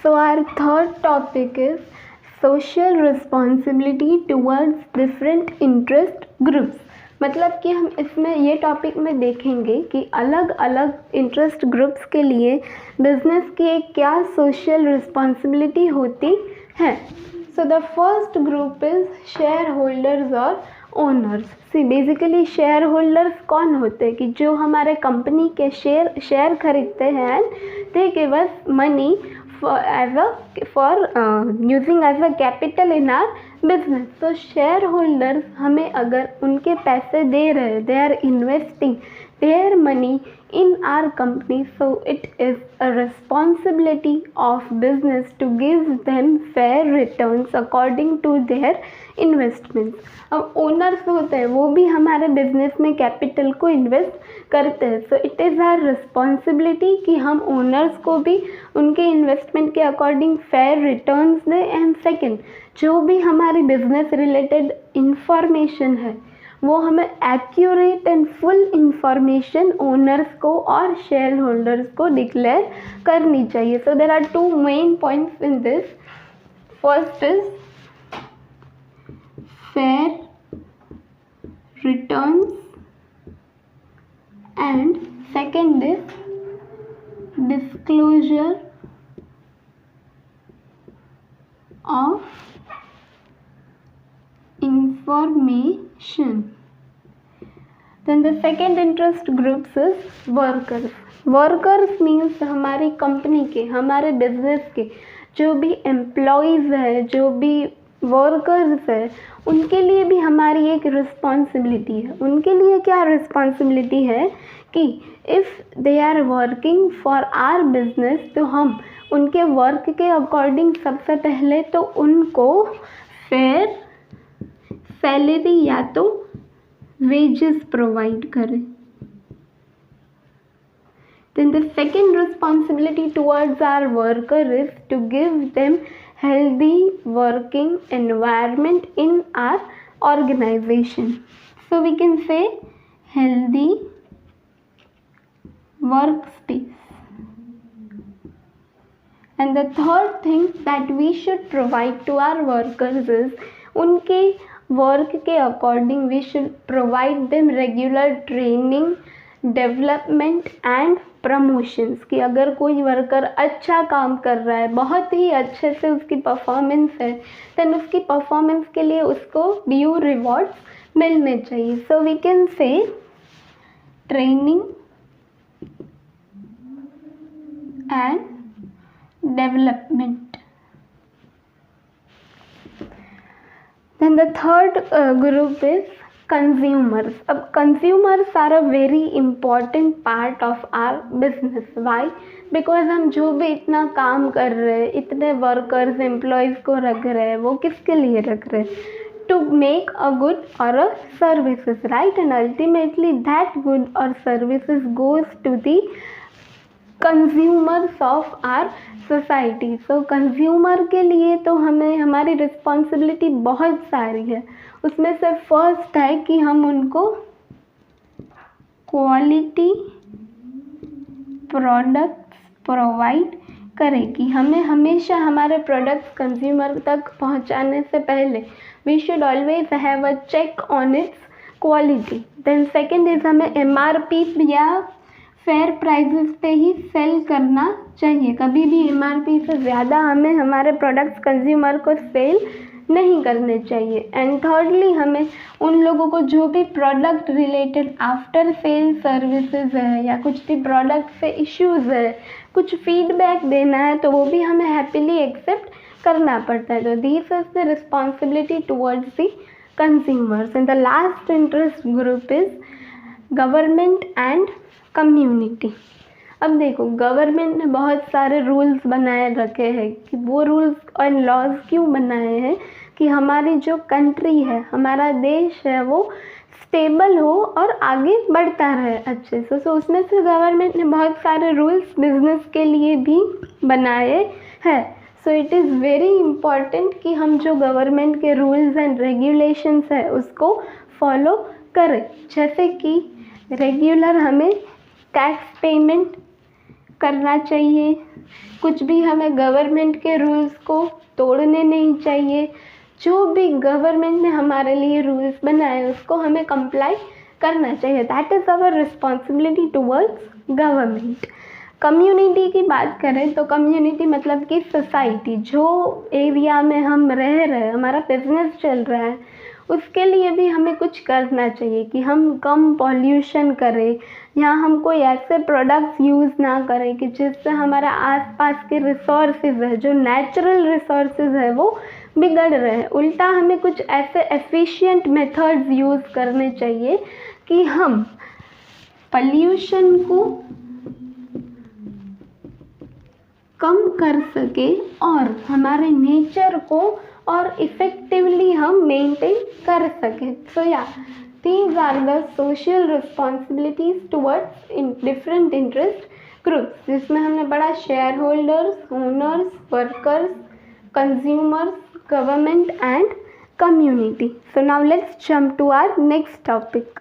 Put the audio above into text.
So our third topic is social responsibility towards different interest groups. मतलब कि हम इसमें ये टॉपिक में देखेंगे कि अलग अलग इंटरेस्ट ग्रुप्स के लिए बिजनेस की एक क्या सोशल रिस्पॉन्सिबिलिटी होती है. So the first group is share holders और owners. See basically share holders कौन होते हैं कि जो हमारे कंपनी के शेयर खरीदते हैं and they give us money for using as a capital in our business. So shareholders हमें अगर उनके पैसे दे रहे, they are investing their money in our company, so it is a responsibility of business to give them fair returns according to their investments. अब owners होते हैं वो भी हमारे बिजनेस में कैपिटल को इन्वेस्ट करते हैं. So it is our responsibility कि हम ओनर्स को भी उनके इन्वेस्टमेंट के अकॉर्डिंग फेयर रिटर्न्स दें. एंड सेकेंड, जो भी हमारी बिजनेस रिलेटेड इंफॉर्मेशन है वो हमें accurate and full information owners को और शेयर होल्डर्स को डिक्लेयर करनी चाहिए. So there are two main points in this. First is fair returns and second is disclosure of information. Then the second interest groups is workers. Workers means हमारी company के, हमारे business के जो भी employees है, जो भी वर्कर्स है, उनके लिए भी हमारी एक रिस्पॉन्सिबिलिटी है. उनके लिए क्या रिस्पॉन्सिबिलिटी है कि if they are working for our business, तो हम उनके वर्क के अकॉर्डिंग सबसे पहले तो उनको फेयर सैलरी या तो वेजेस प्रोवाइड करें. Then the second responsibility towards our worker is to give them healthy working environment in our organization. So we can say healthy workspace. And the third thing that we should provide to our workers is उनके work के according we should provide them regular training, development and promotions. कि अगर कोई worker अच्छा काम कर रहा है, बहुत ही अच्छे से उसकी परफॉर्मेंस है, देन उसकी परफॉर्मेंस के लिए उसको ड्यू रिवॉर्ड्स मिलने चाहिए. So we can say training and development. Then the third group is consumers. अब consumers are a very important part of our business. Why? Because हम जो भी इतना काम कर रहे हैं, इतने वर्कर्स एम्प्लॉयज़ को रख रहे हैं, वो किसके लिए रख रहे हैं? To make a good or a services, right? And ultimately that good or services goes to the consumers of our society. So consumer के लिए तो हमें हमारी रिस्पॉन्सिबिलिटी बहुत सारी है. उसमें से फर्स्ट है कि हम उनको क्वालिटी प्रोडक्ट्स प्रोवाइड करें. कि हमें हमेशा हमारे प्रोडक्ट्स कंज्यूमर तक पहुंचाने से पहले we should always have a check on its quality. Then second is हमें MRP या फेयर प्राइसेस पे ही सेल करना चाहिए. कभी भी MRP से ज़्यादा हमें हमारे प्रोडक्ट्स कंज्यूमर को सेल नहीं करने चाहिए. एंड थर्डली हमें उन लोगों को जो भी product related after sale services है या कुछ भी प्रोडक्ट से इश्यूज़ है, कुछ फीडबैक देना है, तो वो भी हमें हैप्पीली एक्सेप्ट करना पड़ता है. तो this is the responsibility towards the consumers. And the last interest group is government and community. अब देखो, गवर्नमेंट ने बहुत सारे रूल्स बनाए रखे हैं. कि वो रूल्स एंड लॉज क्यों बनाए हैं? कि हमारी जो कंट्री है, हमारा देश है, वो स्टेबल हो और आगे बढ़ता रहे अच्छे से. सो उसमें से गवर्नमेंट ने बहुत सारे रूल्स बिजनेस के लिए भी बनाए हैं. So it is very important कि हम जो गवर्नमेंट के रूल्स एंड रेगुलेशंस है उसको फॉलो करें. जैसे कि रेगुलर हमें टैक्स पेमेंट करना चाहिए, कुछ भी हमें गवर्नमेंट के रूल्स को तोड़ने नहीं चाहिए। जो भी गवर्नमेंट ने हमारे लिए रूल्स बनाए उसको हमें कंप्लाई करना चाहिए। That is our responsibility towards government. Community की बात करें तो कम्युनिटी मतलब कि सोसाइटी, जो एरिया में हम रह रहे हैं, हमारा बिजनेस चल रहा है, उसके लिए भी हमें कुछ करना चाहिए कि हम कम पॉल्यूशन करें, या हम कोई ऐसे प्रोडक्ट्स यूज़ ना करें कि जिससे हमारा आसपास के रिसोर्सेज है, जो नेचुरल रिसोर्सेज है, वो बिगड़ रहे हैं। उल्टा हमें कुछ ऐसे एफिशिएंट मेथड्स यूज़ करने चाहिए कि हम पॉल्यूशन को कम कर सके और हमारे नेचर को और इफ़ेक्टिवली हम मेंटेन कर सकें। सो या these are the social responsibilities towards in different interest groups, जिसमें हमने पढ़ा share holders, owners, workers, consumers, government and community. So now let's jump to our next topic.